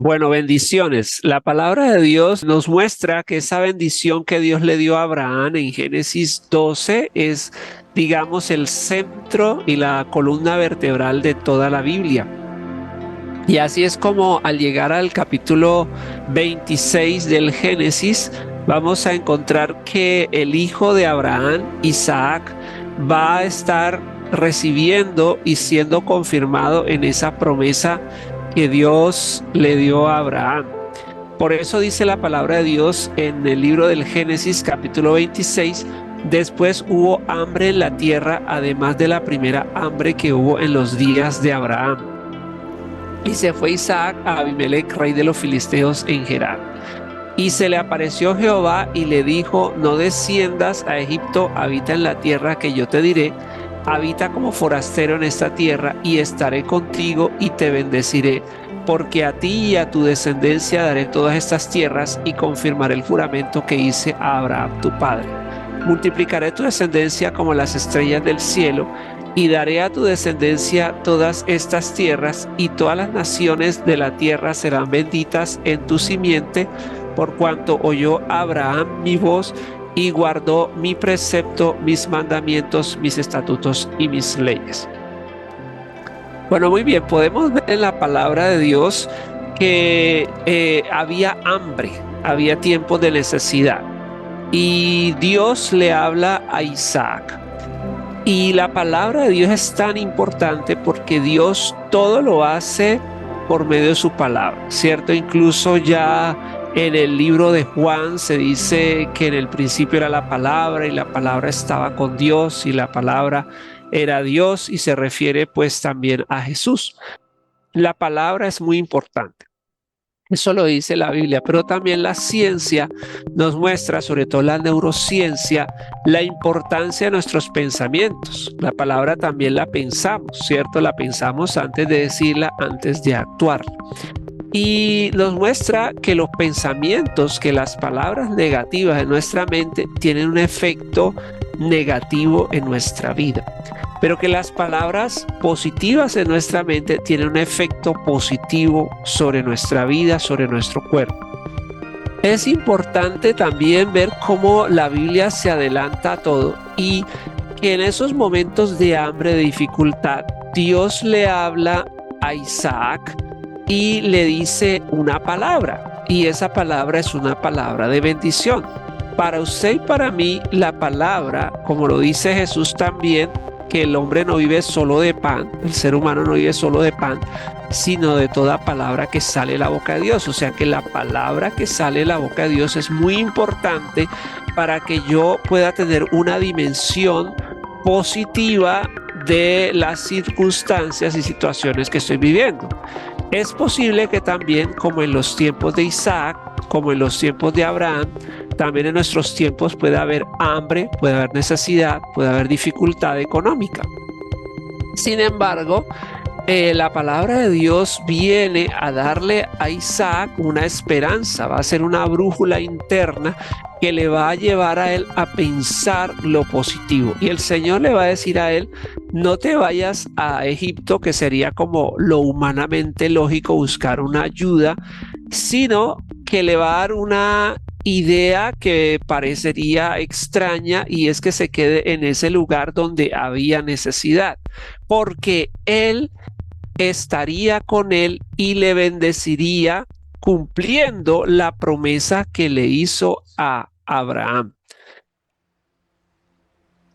Bueno, bendiciones. La palabra de Dios nos muestra que esa bendición que Dios le dio a Abraham en Génesis 12 es, digamos, el centro y la columna vertebral de toda la Biblia. Y así es como al llegar al capítulo 26 del Génesis, vamos a encontrar que el hijo de Abraham, Isaac, va a estar recibiendo y siendo confirmado en esa promesa que Dios le dio a Abraham. Por eso dice la palabra de Dios en el libro del Génesis capítulo 26, después hubo hambre en la tierra, además de la primera hambre que hubo en los días de Abraham. Y se fue Isaac a Abimelech, rey de los filisteos, en Gerar. Y se le apareció Jehová y le dijo: no desciendas a Egipto, habita en la tierra que yo te diré, habita como forastero en esta tierra, y estaré contigo y te bendeciré, porque a ti y a tu descendencia daré todas estas tierras, y confirmaré el juramento que hice a Abraham tu padre. Multiplicaré tu descendencia como las estrellas del cielo, y daré a tu descendencia todas estas tierras, y todas las naciones de la tierra serán benditas en tu simiente, por cuanto oyó Abraham mi voz y guardó mi precepto, mis mandamientos, mis estatutos y mis leyes. Bueno, muy bien, podemos ver en la palabra de Dios que había hambre, había tiempos de necesidad, y Dios le habla a Isaac. Y la palabra de Dios es tan importante porque Dios todo lo hace por medio de su palabra, ¿cierto? Incluso ya en el libro de Juan se dice que en el principio era la palabra y la palabra estaba con Dios y la palabra era Dios, y se refiere pues también a Jesús. La palabra es muy importante. Eso lo dice la Biblia, pero también la ciencia nos muestra, sobre todo la neurociencia, la importancia de nuestros pensamientos. La palabra también la pensamos, ¿cierto? La pensamos antes de decirla, antes de actuarla. Y nos muestra que los pensamientos, que las palabras negativas de nuestra mente tienen un efecto negativo en nuestra vida, pero que las palabras positivas en nuestra mente tienen un efecto positivo sobre nuestra vida, sobre nuestro cuerpo. Es importante también ver cómo la Biblia se adelanta a todo, y que en esos momentos de hambre, de dificultad, Dios le habla a Isaac y le dice una palabra, y esa palabra es una palabra de bendición. Para usted y para mí, la palabra, como lo dice Jesús también, que el hombre no vive solo de pan, el ser humano no vive solo de pan, sino de toda palabra que sale de la boca de Dios. O sea que la palabra que sale de la boca de Dios es muy importante para que yo pueda tener una dimensión positiva de las circunstancias y situaciones que estoy viviendo. Es posible que también, como en los tiempos de Isaac, como en los tiempos de Abraham, también en nuestros tiempos puede haber hambre, puede haber necesidad, puede haber dificultad económica. Sin embargo, la palabra de Dios viene a darle a Isaac una esperanza, va a ser una brújula interna que le va a llevar a él a pensar lo positivo. Y el Señor le va a decir a él: no te vayas a Egipto, que sería como lo humanamente lógico, buscar una ayuda, sino que le va a dar una idea que parecería extraña, y es que se quede en ese lugar donde había necesidad, porque él estaría con él y le bendeciría, cumpliendo la promesa que le hizo a Abraham.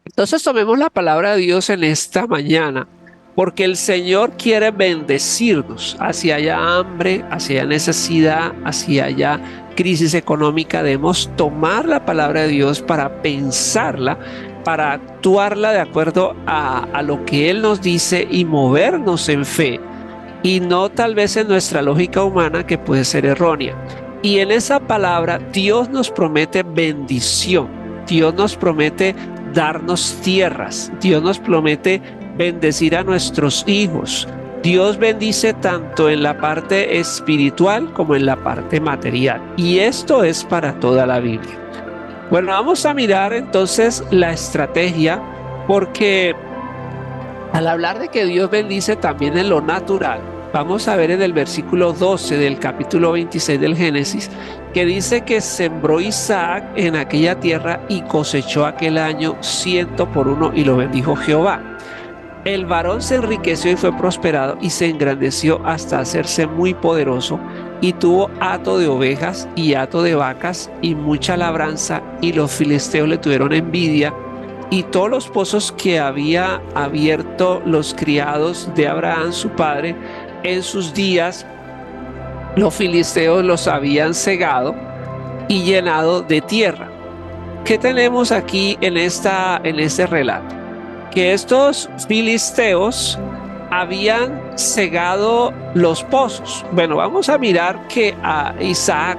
Entonces tomemos la palabra de Dios en esta mañana, porque el Señor quiere bendecirnos. Hacia haya hambre, hacia haya necesidad, hacia haya crisis económica, debemos tomar la palabra de Dios para pensarla, para actuarla de acuerdo a lo que Él nos dice y movernos en fe, y no tal vez en nuestra lógica humana, que puede ser errónea. Y en esa palabra Dios nos promete bendición, Dios nos promete darnos tierras, Dios nos promete bendecir a nuestros hijos. Dios bendice tanto en la parte espiritual como en la parte material, y esto es para toda la Biblia. Bueno, vamos a mirar entonces la estrategia, porque al hablar de que Dios bendice también en lo natural, vamos a ver en el versículo 12 del capítulo 26 del Génesis, que dice que sembró Isaac en aquella tierra y cosechó aquel año 100 por 1 y lo bendijo Jehová. El varón se enriqueció y fue prosperado y se engrandeció hasta hacerse muy poderoso y tuvo hato de ovejas y hato de vacas y mucha labranza, y los filisteos le tuvieron envidia, y todos los pozos que había abierto los criados de Abraham su padre en sus días, los filisteos los habían cegado y llenado de tierra. ¿Qué tenemos aquí en este relato? Que estos filisteos habían cegado los pozos. Bueno, vamos a mirar que Isaac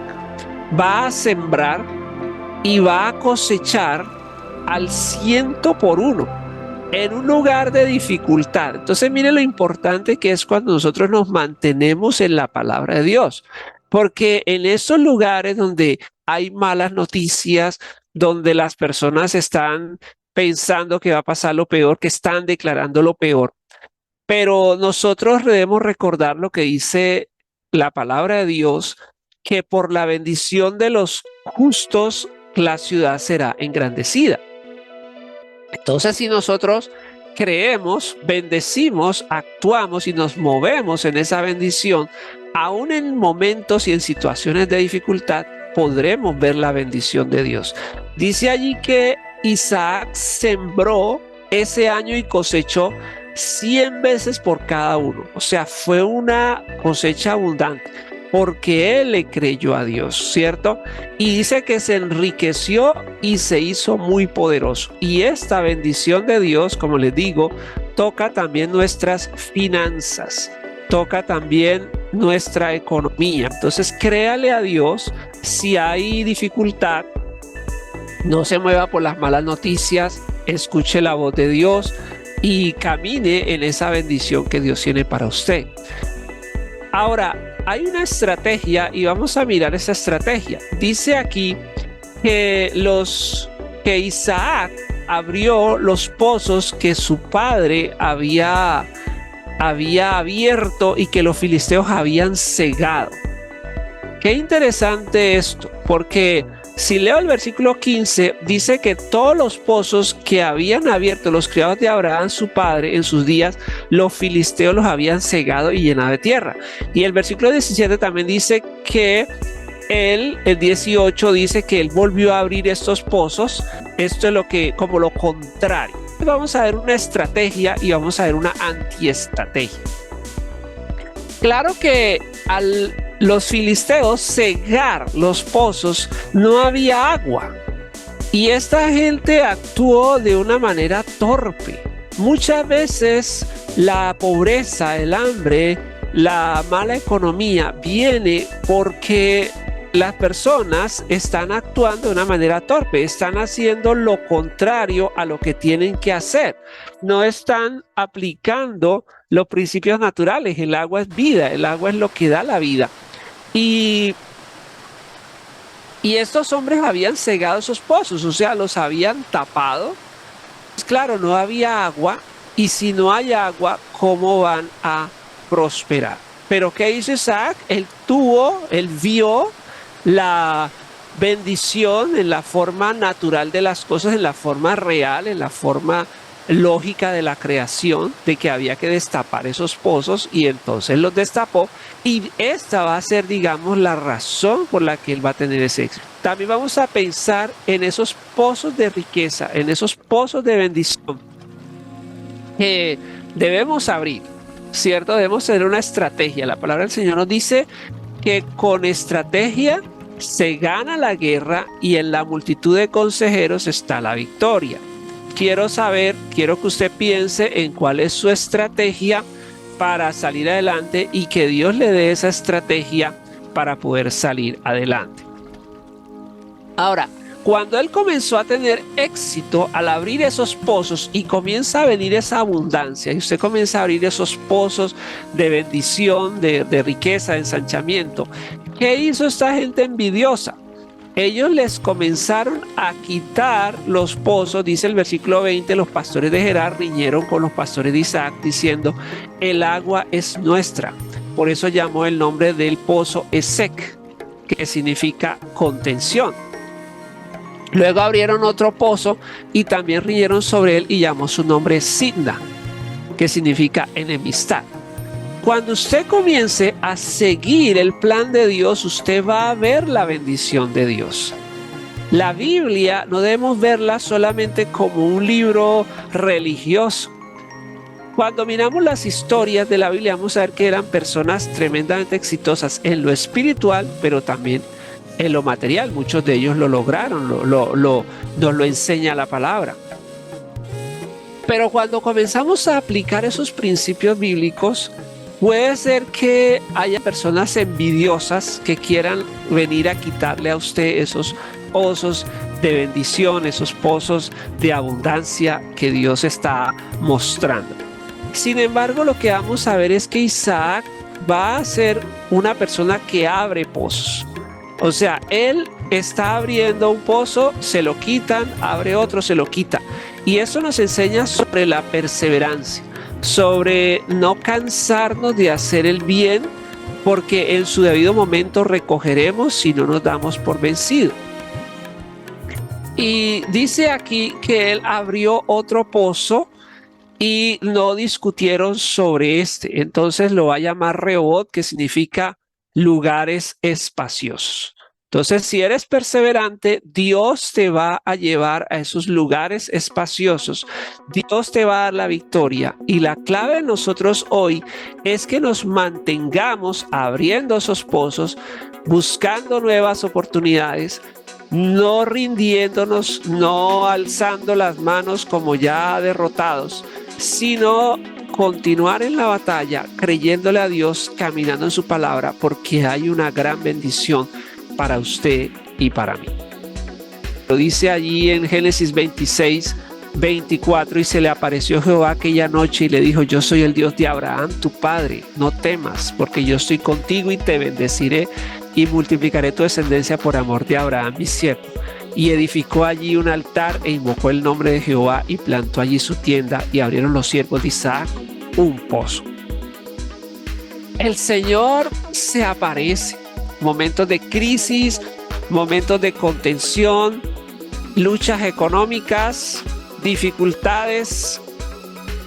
va a sembrar y va a cosechar al 100 por 1 en un lugar de dificultad. Entonces, mire lo importante que es cuando nosotros nos mantenemos en la palabra de Dios, porque en esos lugares donde hay malas noticias, donde las personas están pensando que va a pasar lo peor, que están declarando lo peor, pero nosotros debemos recordar lo que dice la palabra de Dios, que por la bendición de los justos la ciudad será engrandecida. Entonces, si nosotros creemos, bendecimos, actuamos y nos movemos en esa bendición, aún en momentos y en situaciones de dificultad, podremos ver la bendición de Dios. Dice allí que Isaac sembró ese año y cosechó 100 veces por cada uno. O sea, fue una cosecha abundante, porque él le creyó a Dios, ¿cierto? Y dice que se enriqueció y se hizo muy poderoso. Y esta bendición de Dios, como les digo, toca también nuestras finanzas, toca también nuestra economía. Entonces, créale a Dios. Si hay dificultad, no se mueva por las malas noticias, escuche la voz de Dios y camine en esa bendición que Dios tiene para usted. Ahora, hay una estrategia y vamos a mirar esa estrategia. Dice aquí que Isaac abrió los pozos que su padre había abierto y que los filisteos habían cegado. Qué interesante esto, porque si leo el versículo 15, dice que todos los pozos que habían abierto los criados de Abraham su padre en sus días, los filisteos los habían cegado y llenado de tierra. Y el versículo 17 también dice que el 18 dice que él volvió a abrir estos pozos. Esto es como lo contrario. Vamos a ver una estrategia y vamos a ver una antiestrategia. Claro que los filisteos cegar los pozos, no había agua, y esta gente actuó de una manera torpe. Muchas veces la pobreza, el hambre, la mala economía viene porque las personas están actuando de una manera torpe, están haciendo lo contrario a lo que tienen que hacer, no están aplicando los principios naturales. El agua es vida, el agua es lo que da la vida. Y estos hombres habían cegado esos pozos, o sea, los habían tapado. Pues claro, no había agua, y si no hay agua, ¿cómo van a prosperar? Pero ¿qué hizo Isaac? Él vio la bendición en la forma natural de las cosas, en la forma real, en la forma lógica de la creación, de que había que destapar esos pozos, y entonces los destapó, y esta va a ser, digamos, la razón por la que él va a tener ese éxito. También vamos a pensar en esos pozos de riqueza, en esos pozos de bendición que debemos abrir, ¿cierto? Debemos tener una estrategia. La palabra del Señor nos dice que con estrategia se gana la guerra y en la multitud de consejeros está la victoria. Quiero que usted piense en cuál es su estrategia para salir adelante y que Dios le dé esa estrategia para poder salir adelante. Ahora, cuando él comenzó a tener éxito al abrir esos pozos y comienza a venir esa abundancia, y usted comienza a abrir esos pozos de bendición, de riqueza, de ensanchamiento, ¿qué hizo esta gente envidiosa? Ellos les comenzaron a quitar los pozos. Dice el versículo 20, los pastores de Gerar riñeron con los pastores de Isaac diciendo: el agua es nuestra, por eso llamó el nombre del pozo Esek, que significa contención. Luego abrieron otro pozo y también riñeron sobre él y llamó su nombre Sidna, que significa enemistad. Cuando usted comience a seguir el plan de Dios, usted va a ver la bendición de Dios. La Biblia no debemos verla solamente como un libro religioso. Cuando miramos las historias de la Biblia, vamos a ver que eran personas tremendamente exitosas en lo espiritual, pero también en lo material. Muchos de ellos lo lograron, nos lo enseña la palabra. Pero cuando comenzamos a aplicar esos principios bíblicos, puede ser que haya personas envidiosas que quieran venir a quitarle a usted esos pozos de bendición, esos pozos de abundancia que Dios está mostrando. Sin embargo, lo que vamos a ver es que Isaac va a ser una persona que abre pozos. O sea, él está abriendo un pozo, se lo quitan, abre otro, se lo quita. Y eso nos enseña sobre la perseverancia, sobre no cansarnos de hacer el bien, porque en su debido momento recogeremos si no nos damos por vencido. Y dice aquí que él abrió otro pozo y no discutieron sobre este. Entonces lo va a llamar Rehobot, que significa lugares espaciosos. Entonces, si eres perseverante, Dios te va a llevar a esos lugares espaciosos. Dios te va a dar la victoria. Y la clave de nosotros hoy es que nos mantengamos abriendo esos pozos, buscando nuevas oportunidades, no rindiéndonos, no alzando las manos como ya derrotados, sino continuar en la batalla, creyéndole a Dios, caminando en su palabra, porque hay una gran bendición para usted y para mí. Lo dice allí en Génesis 26:24, y se le apareció Jehová aquella noche y le dijo: yo soy el Dios de Abraham, tu padre, no temas, porque yo estoy contigo y te bendeciré y multiplicaré tu descendencia por amor de Abraham, mi siervo. Y edificó allí un altar e invocó el nombre de Jehová y plantó allí su tienda, y abrieron los siervos de Isaac un pozo. El Señor se aparece. Momentos de crisis, momentos de contención, luchas económicas, dificultades,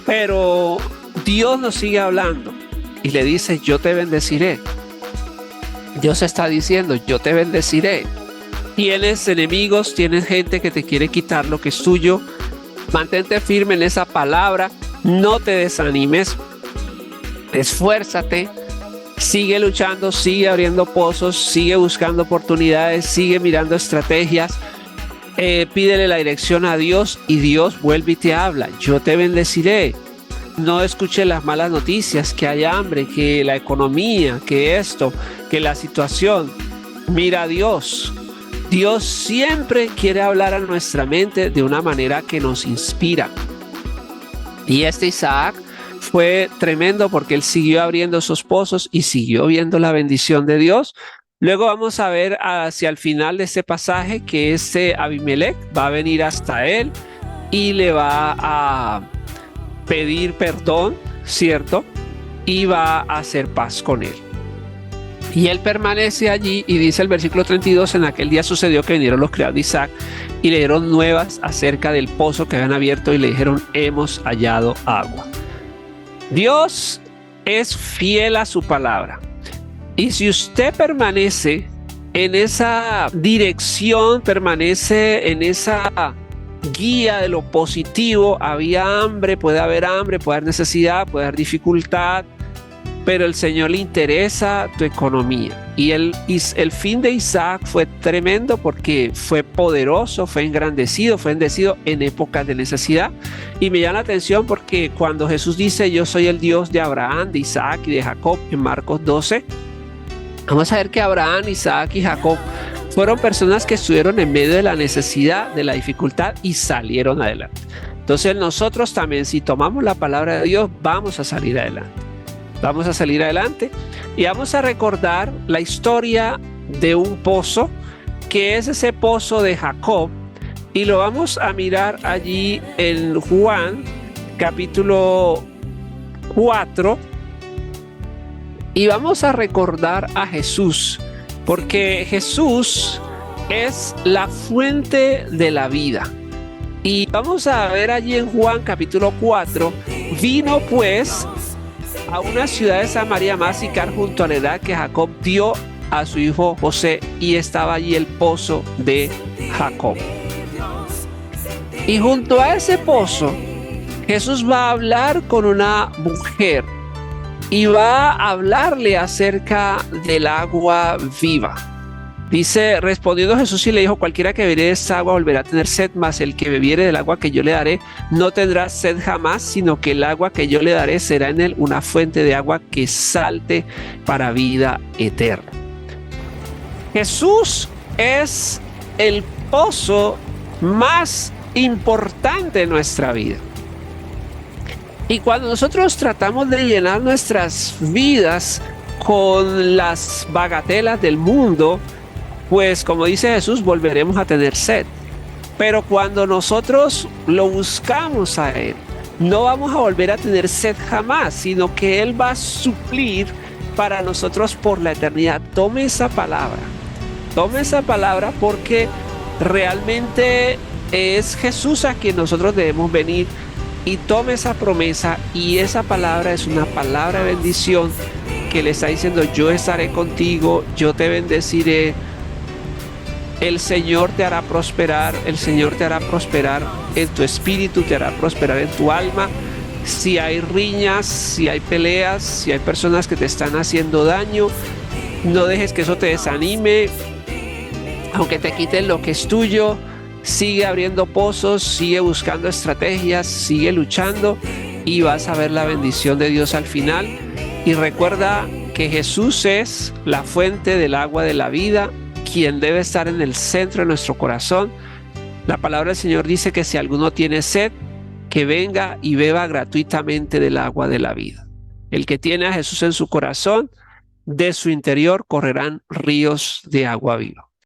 pero Dios nos sigue hablando y le dice: yo te bendeciré. Dios está diciendo: yo te bendeciré. Tienes enemigos, tienes gente que te quiere quitar lo que es tuyo. Mantente firme en esa palabra, no te desanimes, esfuérzate. Sigue luchando, sigue abriendo pozos, sigue buscando oportunidades, sigue mirando estrategias. Pídele la dirección a Dios y Dios vuelve y te habla: yo te bendeciré. No escuche las malas noticias, que hay hambre, que la economía, que esto, que la situación. Mira a Dios. Dios siempre quiere hablar a nuestra mente de una manera que nos inspira. Y Isaac fue tremendo porque él siguió abriendo esos pozos y siguió viendo la bendición de Dios. Luego vamos a ver hacia el final de este pasaje que Abimelech va a venir hasta él y le va a pedir perdón, ¿cierto? Y va a hacer paz con él. Y él permanece allí, y dice el versículo 32: en aquel día sucedió que vinieron los criados de Isaac y le dieron nuevas acerca del pozo que habían abierto y le dijeron: hemos hallado agua. Dios es fiel a su palabra. Y si usted permanece en esa dirección, permanece en esa guía de lo positivo, había hambre, puede haber necesidad, puede haber dificultad, pero el Señor le interesa tu economía. Y el fin de Isaac fue tremendo porque fue poderoso, fue engrandecido, fue bendecido en épocas de necesidad. Y me llama la atención porque cuando Jesús dice: yo soy el Dios de Abraham, de Isaac y de Jacob, en Marcos 12, vamos a ver que Abraham, Isaac y Jacob fueron personas que estuvieron en medio de la necesidad, de la dificultad, y salieron adelante. Entonces nosotros también, si tomamos la palabra de Dios, vamos a salir adelante. Vamos a salir adelante y vamos a recordar la historia de un pozo, que es ese pozo de Jacob, y lo vamos a mirar allí en Juan capítulo 4, Y vamos a recordar a Jesús, porque Jesús es la fuente de la vida. Y vamos a ver allí en Juan capítulo 4, vino pues a una ciudad de Samaria, más Sicar, junto a la edad que Jacob dio a su hijo José, y estaba allí el pozo de Jacob. Y junto a ese pozo, Jesús va a hablar con una mujer y va a hablarle acerca del agua viva. Dice, respondiendo Jesús y le dijo, cualquiera que bebiere de esta agua volverá a tener sed, mas el que bebiere del agua que yo le daré no tendrá sed jamás, sino que el agua que yo le daré será en él una fuente de agua que salte para vida eterna. Jesús es el pozo más importante de nuestra vida. Y cuando nosotros tratamos de llenar nuestras vidas con las bagatelas del mundo, pues como dice Jesús, volveremos a tener sed. Pero cuando nosotros lo buscamos a Él, no vamos a volver a tener sed jamás, sino que Él va a suplir para nosotros por la eternidad. Tome esa palabra porque realmente es Jesús a quien nosotros debemos venir. Y tome esa promesa, y esa palabra es una palabra de bendición que le está diciendo, yo estaré contigo, yo te bendeciré, el Señor te hará prosperar, el Señor te hará prosperar en tu espíritu, te hará prosperar en tu alma. Si hay riñas, si hay peleas, si hay personas que te están haciendo daño, no dejes que eso te desanime, aunque te quiten lo que es tuyo. Sigue abriendo pozos, sigue buscando estrategias, sigue luchando y vas a ver la bendición de Dios al final. Y recuerda que Jesús es la fuente del agua de la vida, quien debe estar en el centro de nuestro corazón. La palabra del Señor dice que si alguno tiene sed, que venga y beba gratuitamente del agua de la vida. El que tiene a Jesús en su corazón, de su interior correrán ríos de agua viva.